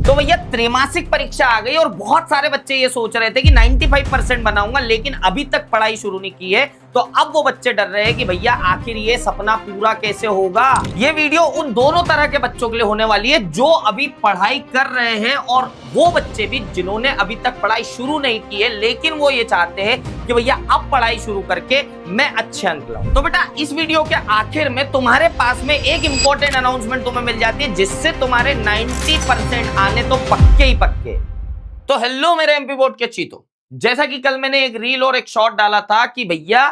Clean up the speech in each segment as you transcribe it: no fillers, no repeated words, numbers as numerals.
तो भैया त्रैमासिक परीक्षा आ गई और बहुत सारे बच्चे ये सोच रहे थे कि 95% बनाऊंगा, लेकिन अभी तक पढ़ाई शुरू नहीं की है। तो अब वो बच्चे डर रहे हैं कि भैया आखिर ये सपना पूरा कैसे होगा। ये वीडियो उन दोनों तरह के बच्चों के लिए होने वाली है, जो अभी पढ़ाई कर रहे हैं और वो बच्चे भी जिन्होंने अभी तक पढ़ाई शुरू नहीं की है, लेकिन वो ये चाहते हैं कि भैया अब पढ़ाई शुरू करके मैं अच्छे अंक लाऊं। तो बेटा इस वीडियो के आखिर में तुम्हारे पास में एक इंपॉर्टेंट अनाउंसमेंट तुम्हें मिल जाती है, जिससे तुम्हारे 90% आने तो पक्के ही पक्के। तो हेलो मेरे एमपी बोर्ड के चीतो, जैसा कि कल मैंने एक रील और एक शॉर्ट डाला था कि भैया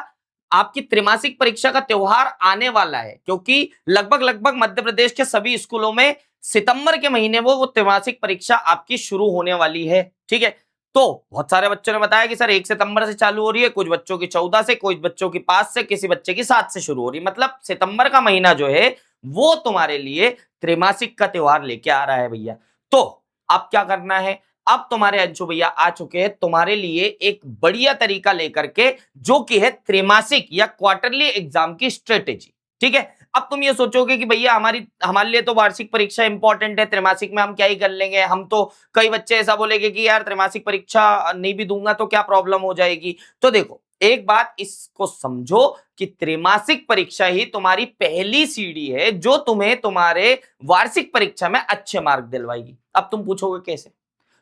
आपकी त्रैमासिक परीक्षा का त्योहार आने वाला है, क्योंकि लगभग मध्य प्रदेश के सभी स्कूलों में सितंबर के महीने वो त्रैमासिक परीक्षा आपकी शुरू होने वाली है। ठीक है, तो बहुत सारे बच्चों ने बताया कि सर 1 सितंबर से चालू हो रही है, कुछ बच्चों की 14 से, कुछ बच्चों की 5 से, किसी बच्चे की 7 से शुरू हो रही है। मतलब सितंबर का महीना जो है वो तुम्हारे लिए त्रैमासिक का त्योहार लेके आ रहा है भैया। तो अब क्या करना है, अब तुम्हारे अंशु भैया आ चुके हैं तुम्हारे लिए एक बढ़िया तरीका लेकर के, जो कि है त्रैमासिक या क्वार्टरली एग्जाम की स्ट्रेटेजी। ठीक है, अब तुम ये सोचोगे कि भैया हमारे लिए तो वार्षिक परीक्षा इंपॉर्टेंट है, त्रैमासिक में हम क्या ही कर लेंगे। हम तो कई बच्चे ऐसा बोलेंगे कि यार त्रैमासिक परीक्षा नहीं भी दूंगा तो क्या प्रॉब्लम हो जाएगी। तो देखो एक बात इसको समझो कि त्रैमासिक परीक्षा ही तुम्हारी पहली सीढ़ी है जो तुम्हें तुम्हारे वार्षिक परीक्षा में अच्छे मार्क दिलवाएगी। अब तुम पूछोगे कैसे,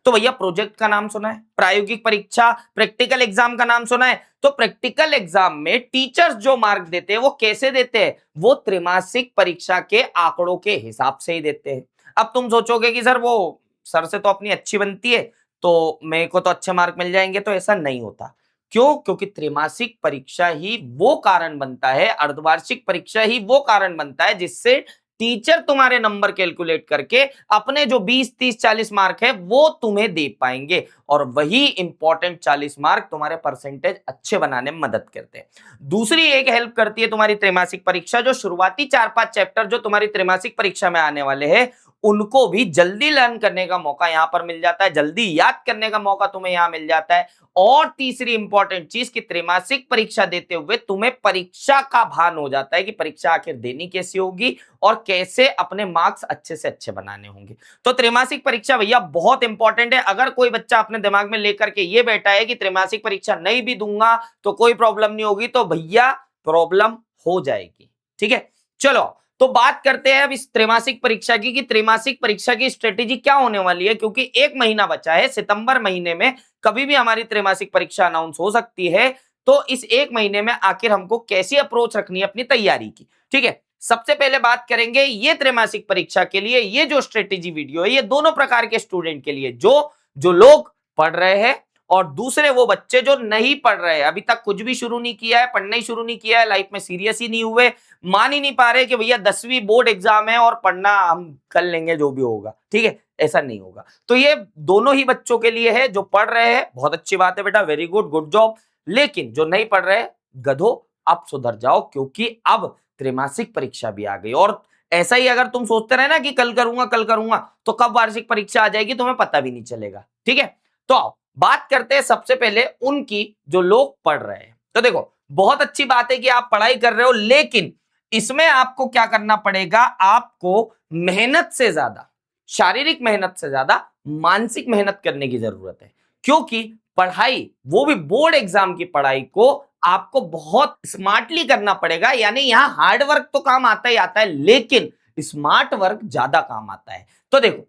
तो भैया प्रोजेक्ट का नाम सुना है, प्रायोगिक परीक्षा प्रैक्टिकल एग्जाम का नाम सुना है। तो प्रैक्टिकल एग्जाम में टीचर्स जो मार्क देते हैं वो कैसे देते हैं, वो त्रैमासिक परीक्षा के आंकड़ों के हिसाब से ही देते हैं। अब तुम सोचोगे कि सर वो सर से तो अपनी अच्छी बनती है तो मेरे को तो अच्छे मार्क मिल जाएंगे, तो ऐसा नहीं होता। क्यों? क्योंकि त्रैमासिक परीक्षा ही वो कारण बनता है, अर्धवार्षिक परीक्षा ही वो कारण बनता है जिससे टीचर तुम्हारे नंबर कैलकुलेट करके अपने जो 20, 30, 40 मार्क है वो तुम्हें दे पाएंगे, और वही इंपॉर्टेंट 40 मार्क तुम्हारे परसेंटेज अच्छे बनाने में मदद करते हैं। दूसरी एक हेल्प करती है तुम्हारी त्रैमासिक परीक्षा, जो शुरुआती 4-5 चैप्टर जो तुम्हारी त्रैमासिक परीक्षा में आने वाले हैं उनको भी जल्दी लर्न करने का मौका यहां पर मिल जाता है, जल्दी याद करने का मौका तुम्हें यहां मिल जाता है। और तीसरी इंपॉर्टेंट चीज कि त्रैमासिक परीक्षा देते हुए तुम्हें परीक्षा का भान हो जाता है कि परीक्षा आखिर देनी कैसी होगी और कैसे अपने मार्क्स अच्छे से अच्छे बनाने होंगे। तो त्रैमासिक परीक्षा भैया बहुत इंपॉर्टेंट है। अगर कोई बच्चा अपने दिमाग में लेकर के ये बैठा है कि त्रैमासिक परीक्षा नहीं भी दूंगा तो कोई प्रॉब्लम नहीं होगी, तो भैया प्रॉब्लम हो जाएगी। ठीक है, चलो तो बात करते हैं अब इस त्रैमासिक परीक्षा की कि त्रैमासिक परीक्षा की स्ट्रेटेजी क्या होने वाली है, क्योंकि 1 महीना बचा है। सितंबर महीने में कभी भी हमारी त्रैमासिक परीक्षा अनाउंस हो सकती है। तो इस 1 महीने में आखिर हमको कैसी अप्रोच रखनी है अपनी तैयारी की। ठीक है, सबसे पहले बात करेंगे ये त्रैमासिक परीक्षा के लिए ये जो स्ट्रेटेजी वीडियो है ये दोनों प्रकार के स्टूडेंट के लिए, जो लोग पढ़ रहे हैं और दूसरे वो बच्चे जो नहीं पढ़ रहे हैं, अभी तक कुछ भी शुरू नहीं किया है, पढ़ना ही शुरू नहीं किया है, लाइफ में सीरियस ही नहीं हुए, मान ही नहीं पा रहे कि भैया 10वीं बोर्ड एग्जाम है और पढ़ना हम कर लेंगे जो भी होगा। ठीक है, ऐसा नहीं होगा। तो ये दोनों ही बच्चों के लिए है। जो पढ़ रहे हैं बहुत अच्छी बात है बेटा, वेरी गुड, गुड जॉब। लेकिन जो नहीं पढ़ रहे गधो अब सुधर जाओ, क्योंकि अब त्रैमासिक परीक्षा भी आ गई। और ऐसा ही अगर तुम सोचते रहे ना कि कल करूंगा तो कब वार्षिक परीक्षा आ जाएगी तुम्हें पता भी नहीं चलेगा। ठीक है, तो बात करते हैं सबसे पहले उनकी जो लोग पढ़ रहे हैं। तो देखो बहुत अच्छी बात है कि आप पढ़ाई कर रहे हो, लेकिन इसमें आपको क्या करना पड़ेगा, आपको मेहनत से ज्यादा, शारीरिक मेहनत से ज्यादा मानसिक मेहनत करने की जरूरत है। क्योंकि पढ़ाई, वो भी बोर्ड एग्जाम की पढ़ाई को आपको बहुत स्मार्टली करना पड़ेगा। यानी यहां हार्ड वर्क तो काम आता ही आता है, लेकिन स्मार्ट वर्क ज्यादा काम आता है। तो देखो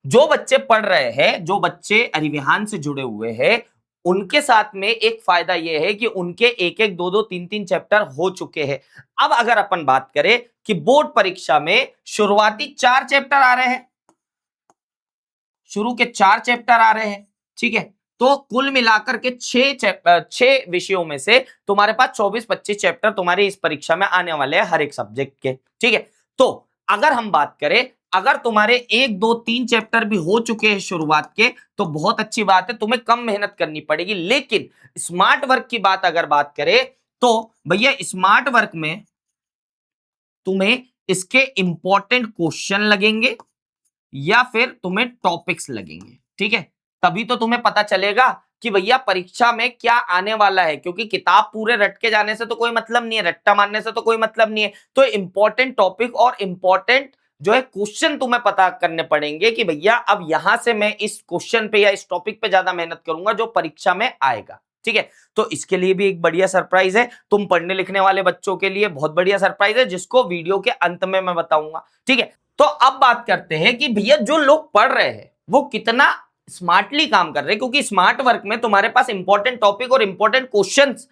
जो बच्चे पढ़ रहे हैं, जो बच्चे अरिविहान से जुड़े हुए हैं, उनके साथ में एक फायदा यह है कि उनके 1-1, 2-2, 3-3 चैप्टर हो चुके हैं। अब अगर अपन बात करें कि बोर्ड परीक्षा में शुरुआती 4 चैप्टर आ रहे हैं, शुरू के 4 चैप्टर आ रहे हैं। ठीक है, तो कुल मिलाकर के 6 विषयों में से तुम्हारे पास 24-25 चैप्टर तुम्हारी इस परीक्षा में आने वाले हैं हर एक सब्जेक्ट के। ठीक है, तो अगर हम बात करें, अगर तुम्हारे 1, 2, 3 चैप्टर भी हो चुके हैं शुरुआत के, तो बहुत अच्छी बात है, तुम्हें कम मेहनत करनी पड़ेगी। लेकिन स्मार्ट वर्क की बात अगर बात करें तो भैया स्मार्ट वर्क में तुम्हें इसके इंपॉर्टेंट क्वेश्चन लगेंगे या फिर तुम्हें टॉपिक्स लगेंगे। ठीक है, तभी तो तुम्हें पता चलेगा कि भैया परीक्षा में क्या आने वाला है। क्योंकि किताब पूरे रट के जाने से तो कोई मतलब नहीं है, रट्टा मारने से तो कोई मतलब नहीं है। तो इंपॉर्टेंट टॉपिक और इंपॉर्टेंट जो है क्वेश्चन तुम्हें पता करने पड़ेंगे कि भैया अब यहां से मैं इस क्वेश्चन पे या इस टॉपिक पे ज्यादा मेहनत करूंगा जो परीक्षा में आएगा। ठीक है, तो इसके लिए भी एक बढ़िया सरप्राइज है, तुम पढ़ने लिखने वाले बच्चों के लिए बहुत बढ़िया सरप्राइज है, जिसको वीडियो के अंत में मैं बताऊंगा। ठीक है, तो अब बात करते हैं कि भैया जो लोग पढ़ रहे हैं वो कितना स्मार्टली काम कर रहे हैं, क्योंकि स्मार्ट वर्क में तुम्हारे पास इंपॉर्टेंट टॉपिक और इंपॉर्टेंट क्वेश्चंस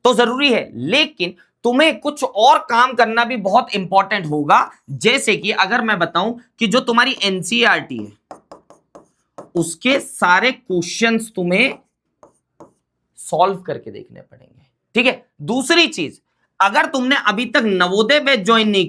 तो जरूरी है, लेकिन तुम्हें कुछ और काम करना भी बहुत इंपॉर्टेंट होगा। जैसे कि अगर मैं बताऊं कि जो तुम्हारी एनसीईआरटी है उसके सारे क्वेश्चंस तुम्हें सॉल्व करके देखने पड़ेंगे। ठीक है, दूसरी चीज, अगर तुमने अभी तक नवोदय बैच ज्वाइन नहीं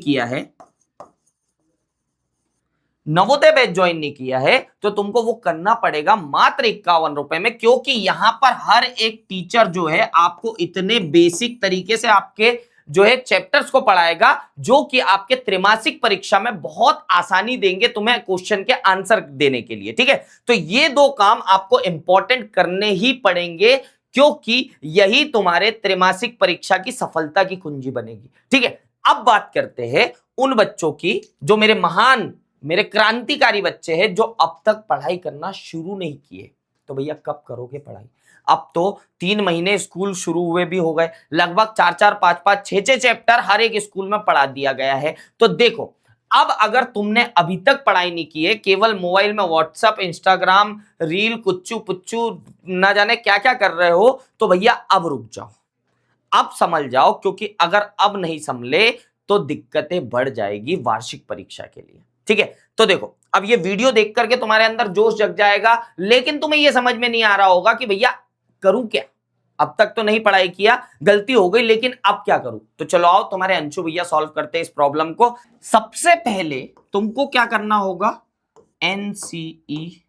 किया है, तो तुमको वो करना पड़ेगा मात्र 51 रुपए में, क्योंकि यहां पर हर एक टीचर जो है आपको इतने बेसिक तरीके से आपके जो है चैप्टर्स को पढ़ाएगा जो कि आपके त्रैमासिक परीक्षा में बहुत आसानी देंगे तुम्हें क्वेश्चन के आंसर देने के लिए। ठीक है, तो ये दो काम आपको इंपॉर्टेंट करने ही पड़ेंगे, क्योंकि यही तुम्हारे त्रैमासिक परीक्षा की सफलता की कुंजी बनेगी। ठीक है, अब बात करते हैं उन बच्चों की जो मेरे क्रांतिकारी बच्चे हैं जो अब तक पढ़ाई करना शुरू नहीं किए। तो भैया कब करोगे पढ़ाई? अब तो 3 महीने स्कूल शुरू हुए भी हो गए, लगभग 4-4, 5-5, 6-6 चैप्टर हर एक स्कूल में पढ़ा दिया गया है। तो देखो, अब अगर तुमने अभी तक पढ़ाई नहीं की है, केवल मोबाइल में व्हाट्सएप, इंस्टाग्राम, रील, कुच्चू पुच्चू ना जाने क्या क्या कर रहे हो, तो भैया अब रुक जाओ, अब समझ जाओ, क्योंकि अगर अब नहीं संभले तो दिक्कतें बढ़ जाएगी वार्षिक परीक्षा के लिए। ठीक है, तो देखो, अब ये वीडियो देख करके तुम्हारे अंदर जोश जग जाएगा, लेकिन तुम्हें ये समझ में नहीं आ रहा होगा कि भैया करूं क्या, अब तक तो नहीं पढ़ाई किया, गलती हो गई, लेकिन अब क्या करूं। तो चलो आओ, तुम्हारे अंशु भैया सॉल्व करते हैं इस प्रॉब्लम को। सबसे पहले तुमको क्या करना होगा, एनसीईआरटी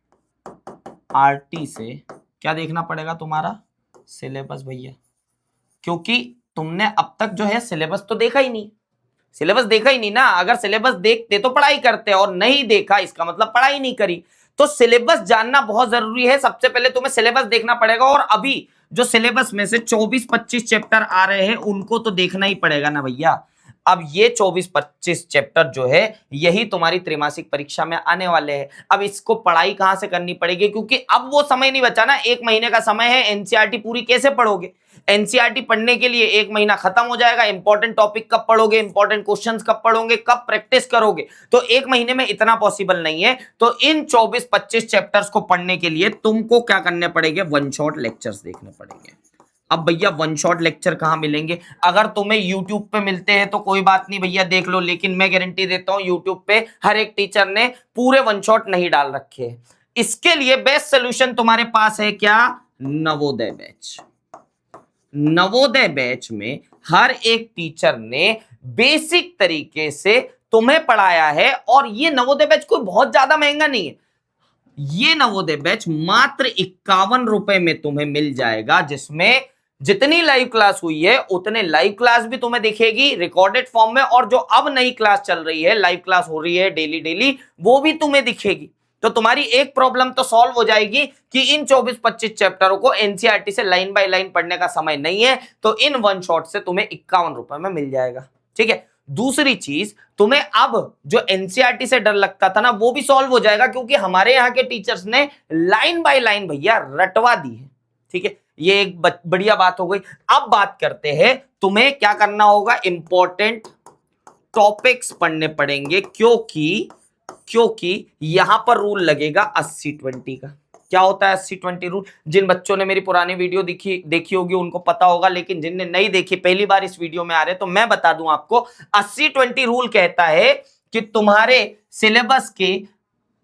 से क्या देखना पड़ेगा, तुम्हारा सिलेबस भैया, क्योंकि तुमने अब तक जो है सिलेबस तो देखा ही नहीं, ना। अगर सिलेबस देखते तो पढ़ाई करते, और नहीं देखा इसका मतलब पढ़ाई नहीं करी। तो सिलेबस जानना बहुत जरूरी है। सबसे पहले तुम्हें सिलेबस देखना पड़ेगा, और अभी जो सिलेबस में से 24-25 चैप्टर आ रहे हैं उनको तो देखना ही पड़ेगा ना भैया। अब ये 24-25 चैप्टर जो है यही तुम्हारी त्रैमासिक परीक्षा में आने वाले हैं। अब इसको पढ़ाई कहां से करनी पड़ेगी, क्योंकि अब वो समय नहीं बचा ना, 1 महीने का समय है। एनसीईआरटी पूरी कैसे पढ़ोगे? एनसीईआरटी पढ़ने के लिए 1 महीना खत्म हो जाएगा। इंपॉर्टेंट टॉपिक कब पढ़ोगे, इंपॉर्टेंट क्वेश्चंस कब पढ़ोगे, कब प्रैक्टिस करोगे? तो 1 महीने में इतना पॉसिबल नहीं है। तो इन 24-25 चैप्टर्स को पढ़ने के लिए तुमको क्या करने पड़ेंगे, वन शॉट लेक्चर्स देखने पड़ेंगे। अब भैया वन शॉट लेक्चर कहां मिलेंगे? अगर तुम्हें यूट्यूब पे मिलते हैं तो कोई बात नहीं भैया, देख लो, लेकिन मैं गारंटी देता हूं यूट्यूब पे हर एक टीचर ने पूरे वन शॉट नहीं डाल रखे। इसके लिए बेस्ट सोल्यूशन तुम्हारे पास है क्या, नवोदय बैच। नवोदय बैच में हर एक टीचर ने बेसिक तरीके से तुम्हें पढ़ाया है, और ये नवोदय बैच कोई बहुत ज्यादा महंगा नहीं है। ये नवोदय बैच मात्र 51 रुपए में तुम्हें मिल जाएगा, जिसमें जितनी लाइव क्लास हुई है उतने लाइव क्लास भी तुम्हें दिखेगी रिकॉर्डेड फॉर्म में, और जो अब नई क्लास चल रही है, लाइव क्लास हो रही है डेली, वो भी तुम्हें दिखेगी। तो तुम्हारी एक प्रॉब्लम तो सॉल्व हो जाएगी कि इन 24-25 चैप्टरों को एनसीईआरटी से लाइन बाय लाइन पढ़ने का समय नहीं है, तो इन वन शॉट से तुम्हें 51 रुपए में मिल जाएगा। ठीक है, दूसरी चीज, तुम्हें अब जो एनसीईआरटी से डर लगता था ना, वो भी सॉल्व हो जाएगा, क्योंकि हमारे यहाँ के टीचर्स ने लाइन बाय लाइन भैया रटवा दी है। ठीक है, ये एक बढ़िया बात हो गई। अब बात करते हैं तुम्हें क्या करना होगा, इंपॉर्टेंट टॉपिक्स पढ़ने पड़ेंगे, क्योंकि यहां पर रूल लगेगा 80-20 का। क्या होता है 80-20 रूल? जिन बच्चों ने मेरी पुरानी वीडियो देखी होगी उनको पता होगा, लेकिन जिनने नहीं देखी, पहली बार इस वीडियो में आ रहे, तो मैं बता दूं आपको। 80-20 रूल कहता है कि तुम्हारे सिलेबस के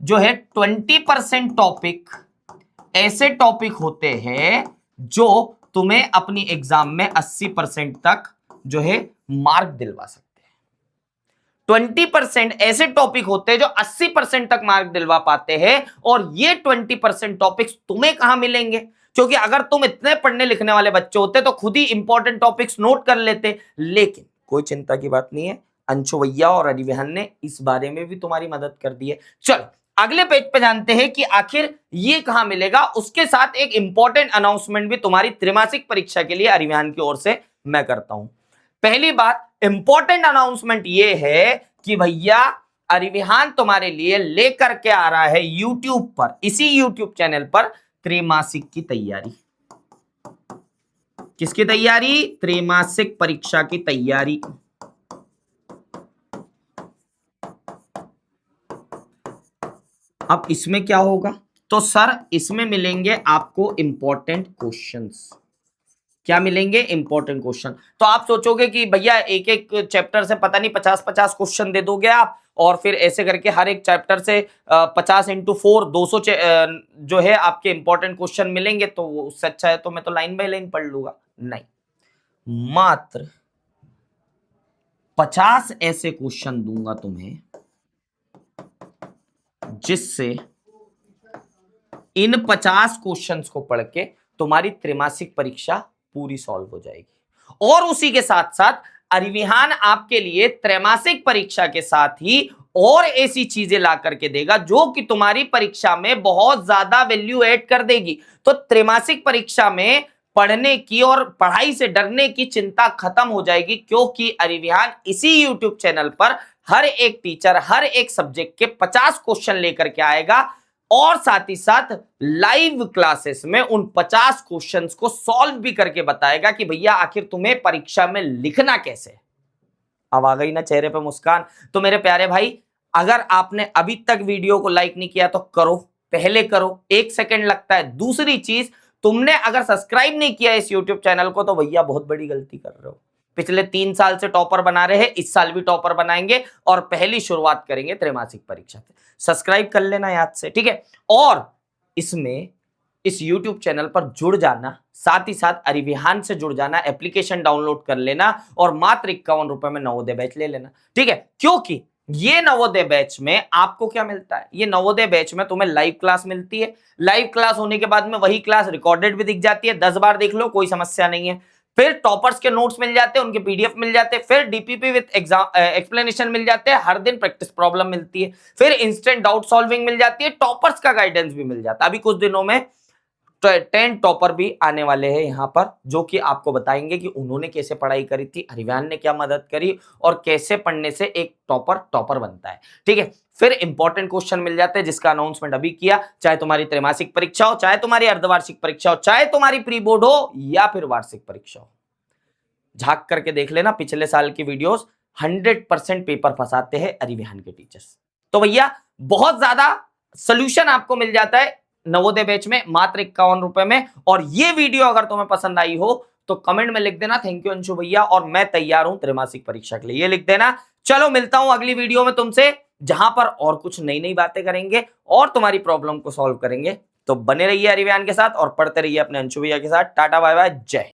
जो है 20% टॉपिक ऐसे टॉपिक होते हैं जो तुम्हें अपनी एग्जाम में 80% तक जो है मार्क दिलवा सकते हैं। 20% ऐसे टॉपिक होते हैं जो 80% तक मार्क दिलवा पाते हैं, और ये 20% टॉपिक्स तुम्हें कहां मिलेंगे? क्योंकि अगर तुम इतने पढ़ने लिखने वाले बच्चे होते तो खुद ही इंपॉर्टेंट टॉपिक्स नोट कर लेते, लेकिन कोई चिंता की बात नहीं है, अंशु भैया और अरिविहन ने इस बारे में भी तुम्हारी मदद कर दी है। चलो अगले पेज पे जानते हैं कि आखिर ये कहां मिलेगा। उसके साथ एक इंपॉर्टेंट अनाउंसमेंट भी तुम्हारी त्रैमासिक परीक्षा के लिए अरिविहन की ओर से मैं करता हूं। पहली बात, इंपॉर्टेंट अनाउंसमेंट ये है कि भैया अरिविहान तुम्हारे लिए लेकर के आ रहा है यूट्यूब पर, इसी यूट्यूब चैनल पर त्रैमासिक की तैयारी। किसकी तैयारी? त्रैमासिक परीक्षा की तैयारी। अब इसमें क्या होगा? तो सर इसमें मिलेंगे आपको इंपॉर्टेंट क्वेश्चंस। क्या मिलेंगे? Important question. तो आप सोचोगे कि भैया एक एक चैप्टर से पता नहीं 50-50 क्वेश्चन दे दोगे आप, और फिर ऐसे करके हर एक चैप्टर से 50 × 4 200 जो है आपके इंपॉर्टेंट क्वेश्चन मिलेंगे, तो वो उससे अच्छा है तो मैं तो लाइन बाय लाइन पढ़ लूंगा। नहीं, मात्र 50 ऐसे क्वेश्चन दूंगा तुम्हें जिससे इन 50 क्वेश्चंस को पढ़ के तुम्हारी त्रैमासिक परीक्षा पूरी सॉल्व हो जाएगी। और उसी के साथ साथ अरिविहान आपके लिए त्रैमासिक परीक्षा के साथ ही और ऐसी चीजें ला करके देगा जो कि तुम्हारी परीक्षा में बहुत ज्यादा वैल्यू ऐड कर देगी। तो त्रैमासिक परीक्षा में पढ़ने की और पढ़ाई से डरने की चिंता खत्म हो जाएगी, क्योंकि अरिविहान इसी यूट्यूब चैनल पर हर एक टीचर हर एक सब्जेक्ट के 50 क्वेश्चन लेकर के आएगा, और साथ ही साथ लाइव क्लासेस में उन 50 क्वेश्चंस को सॉल्व भी करके बताएगा कि भैया आखिर तुम्हें परीक्षा में लिखना कैसे। अब आ गई ना चेहरे पे मुस्कान? तो मेरे प्यारे भाई, अगर आपने अभी तक वीडियो को लाइक नहीं किया तो करो, पहले करो, 1 सेकंड लगता है। दूसरी चीज, तुमने अगर सब्सक्राइब नहीं किया इस यूट्यूब चैनल को तो भैया बहुत बड़ी गलती कर रहे हो। पिछले 3 साल से टॉपर बना रहे हैं, इस साल भी टॉपर बनाएंगे और पहली शुरुआत करेंगे त्रैमासिक परीक्षा से। सब्सक्राइब कर लेना याद से, ठीक है? और इसमें इस YouTube चैनल पर जुड़ जाना, साथ ही साथ अरिविहान से जुड़ जाना, एप्लीकेशन डाउनलोड कर लेना और मात्र 51 रुपए में नवोदय बैच ले लेना, ठीक है? क्योंकि ये नवोदय बैच में आपको क्या मिलता है? ये नवोदय बैच में तुम्हें लाइव क्लास मिलती है। लाइव क्लास होने के बाद में वही क्लास रिकॉर्डेड भी दिख जाती है, 10 बार देख लो, कोई समस्या नहीं है। फिर टॉपर्स के नोट्स मिल जाते हैं, उनके पीडीएफ मिल जाते हैं, फिर डीपीपी विद एग्जाम एक्सप्लेनेशन मिल जाते हैं, हर दिन प्रैक्टिस प्रॉब्लम मिलती है, फिर इंस्टेंट डाउट सॉल्विंग मिल जाती है, टॉपर्स का गाइडेंस भी मिल जाता है। अभी कुछ दिनों में 10 टॉपर भी आने वाले हैं यहाँ पर, जो कि आपको बताएंगे कि उन्होंने कैसे पढ़ाई करी थी, अरिविहान ने क्या मदद करी और कैसे पढ़ने से एक टॉपर बनता है, ठीक है? फिर इंपॉर्टेंट क्वेश्चन मिल जाते हैं जिसका अनाउंसमेंट अभी किया। चाहे तुम्हारी त्रैमासिक परीक्षा हो, चाहे तुम्हारी अर्धवार्षिक परीक्षा हो, चाहे तुम्हारी प्री बोर्ड हो या फिर वार्षिक परीक्षा हो, झांक करके देख लेना पिछले साल की वीडियोस, 100% पेपर फंसाते हैं अरिविहान के टीचर्स। तो भैया बहुत ज्यादा सोल्यूशन आपको मिल जाता है नवोदय बैच में मात्र 51 रुपए में। और ये वीडियो अगर तुम्हें पसंद आई हो तो कमेंट में लिख देना थैंक यू अंशु भैया, और मैं तैयार हूं त्रैमासिक परीक्षा के लिए, ये लिख देना। चलो मिलता हूं अगली वीडियो में तुमसे, जहां पर और कुछ नई नई बातें करेंगे और तुम्हारी प्रॉब्लम को सॉल्व करेंगे। तो बने रहिए अरिविहान के साथ और पढ़ते रहिए अपने अंशु भैया के साथ। टाटा बाय बाय, जय।